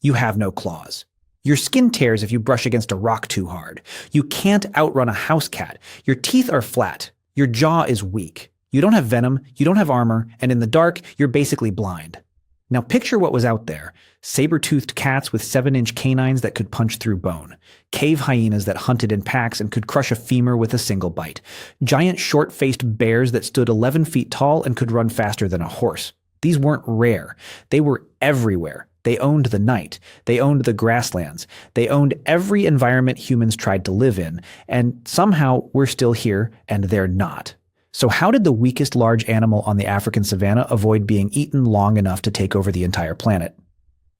You have no claws. Your skin tears if you brush against a rock too hard. You can't outrun a house cat. Your teeth are flat. Your jaw is weak. You don't have venom, you don't have armor, and in the dark, you're basically blind. Now picture what was out there. Saber-toothed cats with 7-inch canines that could punch through bone. Cave hyenas that hunted in packs and could crush a femur with a single bite. Giant short-faced bears that stood 11 feet tall and could run faster than a horse. These weren't rare. They were everywhere. They owned the night. They owned the grasslands. They owned every environment humans tried to live in. And somehow we're still here and they're not. So how did the weakest large animal on the African savanna avoid being eaten long enough to take over the entire planet?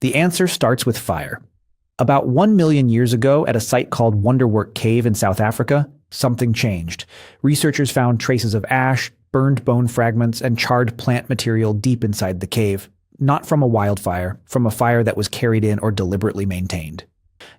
The answer starts with fire. About 1 million years ago, at a site called Wonderwork Cave in South Africa, something changed. Researchers found traces of ash, burned bone fragments, and charred plant material deep inside the cave. Not from a wildfire, from a fire that was carried in or deliberately maintained.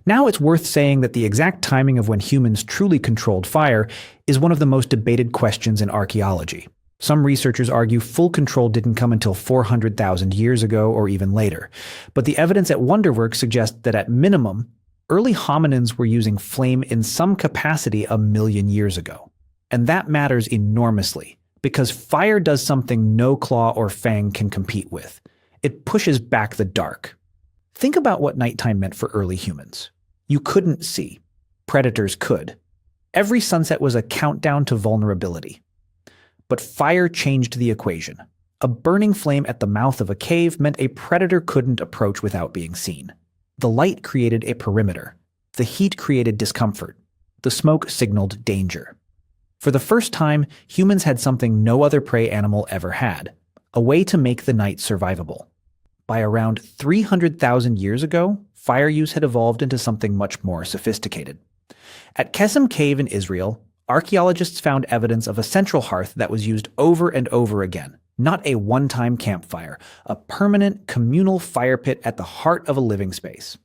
Now it's worth saying that the exact timing of when humans truly controlled fire is one of the most debated questions in archaeology. Some researchers argue full control didn't come until 400,000 years ago or even later. But the evidence at Wonderwork suggests that at minimum, early hominins were using flame in some capacity 1 million years ago. And that matters enormously, because fire does something no claw or fang can compete with. It pushes back the dark. Think about what nighttime meant for early humans. You couldn't see. Predators could. Every sunset was a countdown to vulnerability. But fire changed the equation. A burning flame at the mouth of a cave meant a predator couldn't approach without being seen. The light created a perimeter. The heat created discomfort. The smoke signaled danger. For the first time, humans had something no other prey animal ever had. A way to make the night survivable. By around 300,000 years ago, fire use had evolved into something much more sophisticated. At Kesem Cave in Israel, archaeologists found evidence of a central hearth that was used over and over again, not a one-time campfire, a permanent communal fire pit at the heart of a living space.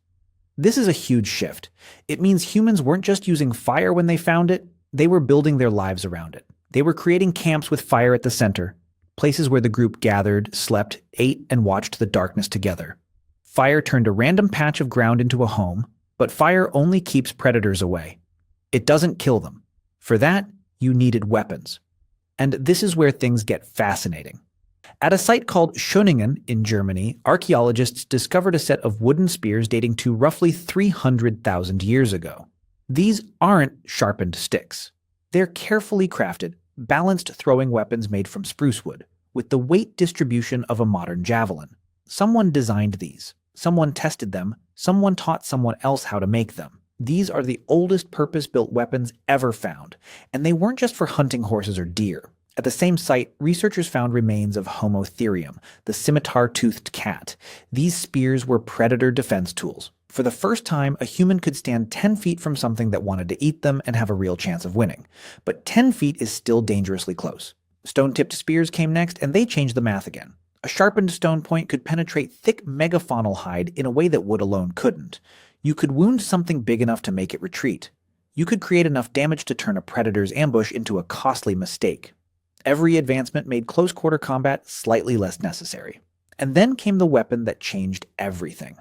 This is a huge shift. It means humans weren't just using fire when they found it, they were building their lives around it. They were creating camps with fire at the center, places where the group gathered, slept, ate, and watched the darkness together. Fire turned a random patch of ground into a home, but fire only keeps predators away. It doesn't kill them. For that, you needed weapons. And this is where things get fascinating. At a site called Schöningen in Germany, archaeologists discovered a set of wooden spears dating to roughly 300,000 years ago. These aren't sharpened sticks. They're carefully crafted, balanced throwing weapons made from spruce wood, with the weight distribution of a modern javelin. Someone designed these. Someone tested them. Someone taught someone else how to make them. These are the oldest purpose-built weapons ever found, and they weren't just for hunting horses or deer. At the same site, researchers found remains of Homo therium, the scimitar-toothed cat. These spears were predator defense tools. For the first time, a human could stand 10 feet from something that wanted to eat them and have a real chance of winning. But 10 feet is still dangerously close. Stone-tipped spears came next, and they changed the math again. A sharpened stone point could penetrate thick megafaunal hide in a way that wood alone couldn't. You could wound something big enough to make it retreat. You could create enough damage to turn a predator's ambush into a costly mistake. Every advancement made close-quarter combat slightly less necessary. And then came the weapon that changed everything.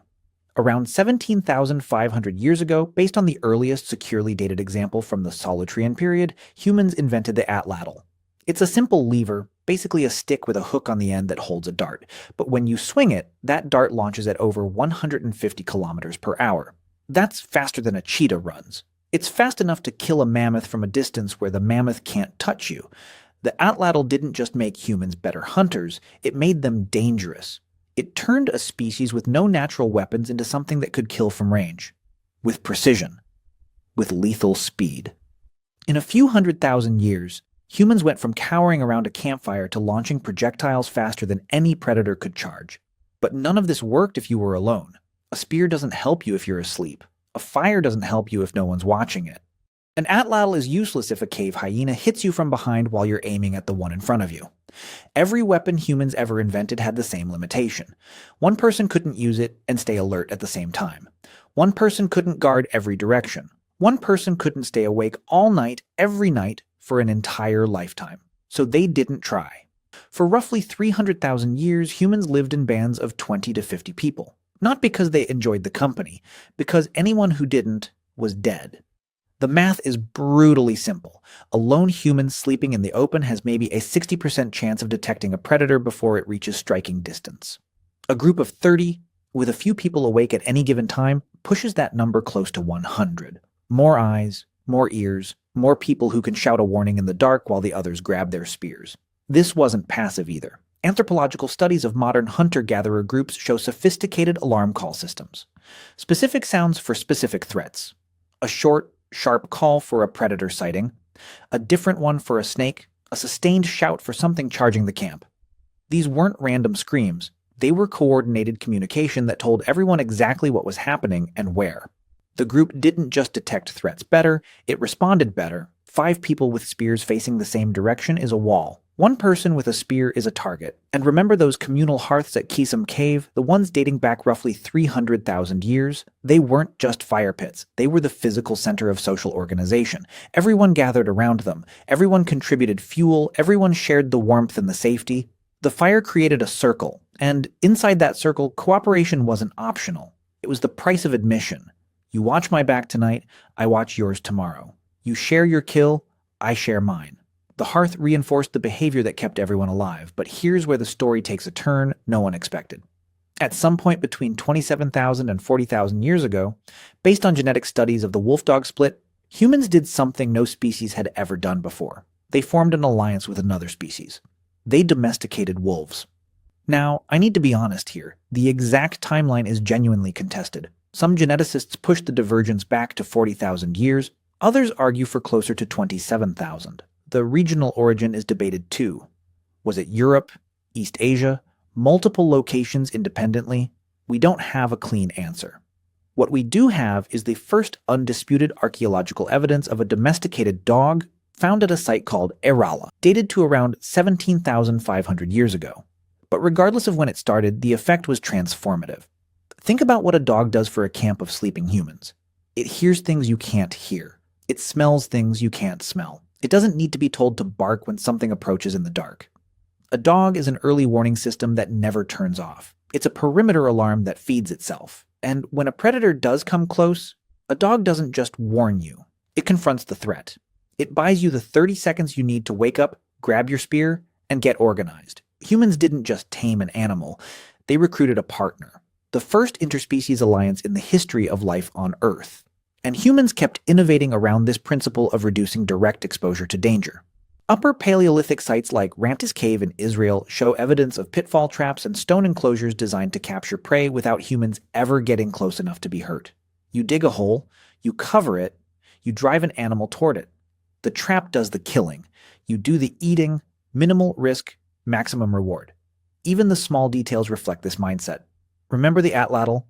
Around 17,500 years ago, based on the earliest securely dated example from the Solitrian period, humans invented the atlatl. It's a simple lever, basically a stick with a hook on the end that holds a dart. But when you swing it, that dart launches at over 150 kilometers per hour. That's faster than a cheetah runs. It's fast enough to kill a mammoth from a distance where the mammoth can't touch you. The atlatl didn't just make humans better hunters, it made them dangerous. It turned a species with no natural weapons into something that could kill from range. With precision. With lethal speed. In a few 100,000 years, humans went from cowering around a campfire to launching projectiles faster than any predator could charge. But none of this worked if you were alone. A spear doesn't help you if you're asleep. A fire doesn't help you if no one's watching it. An atlatl is useless if a cave hyena hits you from behind while you're aiming at the one in front of you. Every weapon humans ever invented had the same limitation. One person couldn't use it and stay alert at the same time. One person couldn't guard every direction. One person couldn't stay awake all night, every night, for an entire lifetime. So they didn't try. For roughly 300,000 years, humans lived in bands of 20 to 50 people. Not because they enjoyed the company, because anyone who didn't was dead. The math is brutally simple. A lone human sleeping in the open has maybe a 60% chance of detecting a predator before it reaches striking distance. A group of 30, with a few people awake at any given time, pushes that number close to 100. More eyes, more ears, more people who can shout a warning in the dark while the others grab their spears. This wasn't passive either. Anthropological studies of modern hunter-gatherer groups show sophisticated alarm call systems. Specific sounds for specific threats. A short, sharp call for a predator sighting, a different one for a snake, a sustained shout for something charging the camp. These weren't random screams. They were coordinated communication that told everyone exactly what was happening and where. The group didn't just detect threats better, it responded better. 5 people with spears facing the same direction is a wall. 1 person with a spear is a target. And remember those communal hearths at Kisum Cave, the ones dating back roughly 300,000 years? They weren't just fire pits. They were the physical center of social organization. Everyone gathered around them. Everyone contributed fuel. Everyone shared the warmth and the safety. The fire created a circle, and inside that circle, cooperation wasn't optional. It was the price of admission. You watch my back tonight, I watch yours tomorrow. You share your kill, I share mine. The hearth reinforced the behavior that kept everyone alive, but here's where the story takes a turn no one expected. At some point between 27,000 and 40,000 years ago, based on genetic studies of the wolf-dog split, humans did something no species had ever done before. They formed an alliance with another species. They domesticated wolves. Now, I need to be honest here. The exact timeline is genuinely contested. Some geneticists push the divergence back to 40,000 years. Others argue for closer to 27,000. The regional origin is debated too. Was it Europe, East Asia, multiple locations independently? We don't have a clean answer. What we do have is the first undisputed archaeological evidence of a domesticated dog found at a site called Erala, dated to around 17,500 years ago. But regardless of when it started, the effect was transformative. Think about what a dog does for a camp of sleeping humans. It hears things you can't hear. It smells things you can't smell. It doesn't need to be told to bark when something approaches in the dark. A dog is an early warning system that never turns off. It's a perimeter alarm that feeds itself. And when a predator does come close, a dog doesn't just warn you. It confronts the threat. It buys you the 30 seconds you need to wake up, grab your spear, and get organized. Humans didn't just tame an animal. They recruited a partner. The first interspecies alliance in the history of life on Earth. And humans kept innovating around this principle of reducing direct exposure to danger. Upper Paleolithic sites like Ramses Cave in Israel show evidence of pitfall traps and stone enclosures designed to capture prey without humans ever getting close enough to be hurt. You dig a hole, you cover it, you drive an animal toward it. The trap does the killing. You do the eating, minimal risk, maximum reward. Even the small details reflect this mindset. Remember the atlatl?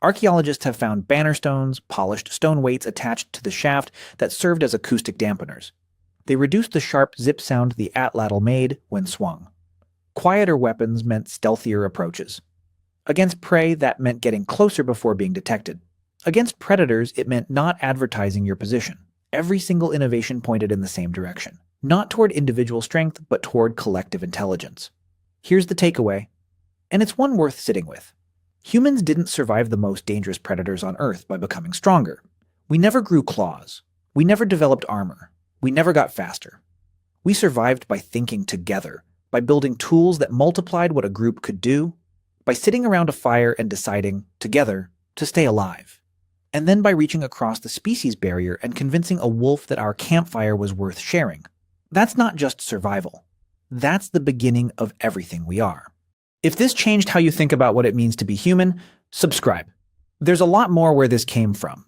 Archaeologists have found banner stones, polished stone weights attached to the shaft that served as acoustic dampeners. They reduced the sharp zip sound the atlatl made when swung. Quieter weapons meant stealthier approaches. Against prey, that meant getting closer before being detected. Against predators, it meant not advertising your position. Every single innovation pointed in the same direction. Not toward individual strength, but toward collective intelligence. Here's the takeaway, and it's one worth sitting with. Humans didn't survive the most dangerous predators on Earth by becoming stronger. We never grew claws. We never developed armor. We never got faster. We survived by thinking together, by building tools that multiplied what a group could do, by sitting around a fire and deciding, together, to stay alive. And then by reaching across the species barrier and convincing a wolf that our campfire was worth sharing. That's not just survival. That's the beginning of everything we are. If this changed how you think about what it means to be human, subscribe. There's a lot more where this came from.